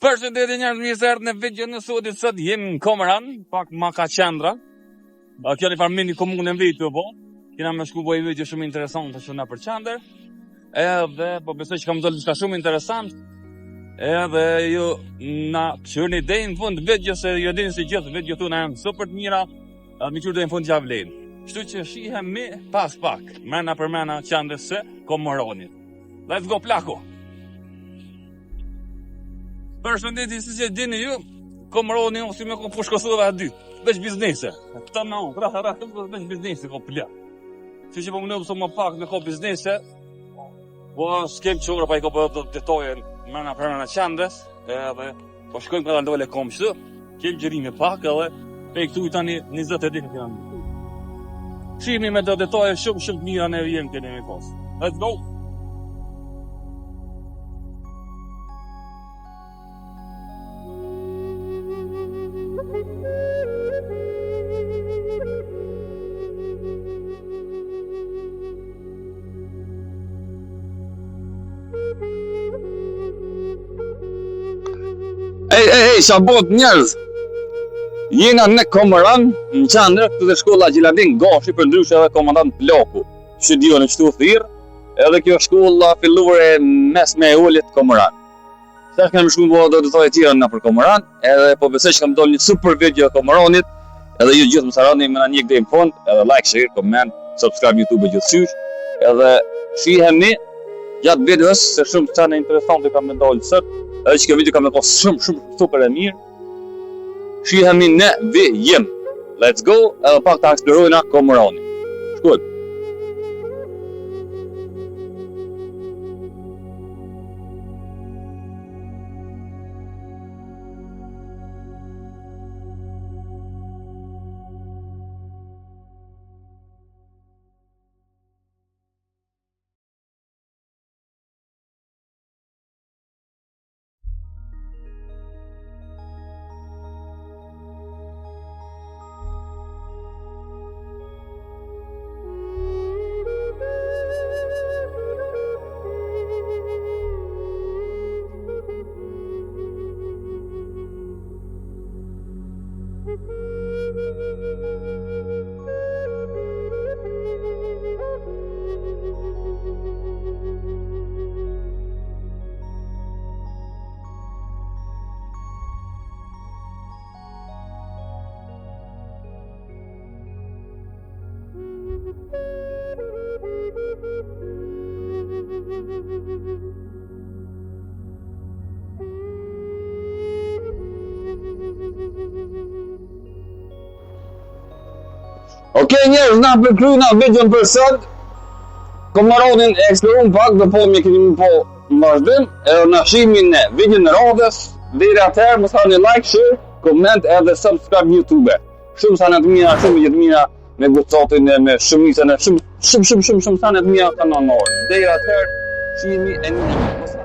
Përshëndetje njerëz, mirë se erdhët në videon e sotit. Sot jemi në Komaran, pak ma ka qendra. Kjo një farë mini komunë në vitë, po. Kena me shku po i video shumë interesante që na për qender. Edhe, po besoj që kam dalë diçka shumë interesant. Edhe ju na qërni deri në fund video, se ju dini se gjithë video tona janë super të mira. Edhe mi qërë deri në fund javë vlen. Kështu që shihemi pas pak, mrena për mrena qendrës së Komaranit. Let's go plako! Përshëndetje, si që dini ju, Komarani si me kom pushkosove a dy, veç biznese. Këta me onë, veç biznese ko plja. Si që po më nëmë së më pak me ko biznese, po s'kem qora pa i ko për detojen mërna për mërna qendres, edhe po shkojmë këta ndole kom qëtë, kem gjërime pak edhe, pe i këtu i tani 20 e dikë këna në. Shihemi me të detoje shumë të mira në jemë këne me kosë. Let's go! Ej, shabot njerëz. Jena në Komaran, në qendër, këtë dhe shkolla Gjiladin Gashi, për ndryshe edhe komandant Plaku. Që dio në qëtu thirë, edhe kjo shkolla filluar e mesme e ullit Komaran. Se është kemë shku më do të thoi tjera në për Komaran, edhe po besoj që kam dollë një super video Komaranit, edhe ju gjithë më sarani me në njëk dhe në fond, edhe like, share, comment, subscribe YouTube e gjithësysh, edhe shihemi gjatë videos, se shumë qene interesante kam me dollë sët, edhe që kjo video kam me kohë shumë super e mirë. Shihemi në vijim. Let's go, edhe pak të eksplorojna Komarani. Shkojmë. Okej njerëz, na përkryna videon për sot. Komaranin e eksploruam pak dhe po më keni po vazhdim, edhe na shihemi në videon e radhës. Deri atëherë mos harroni like, share, comment edhe subscribe në YouTube. Shumë sa në të mira, shumë jetë mira me gocatin e me shumicën e shumë sa në të mira kanalore. Deri atëherë shihemi e një.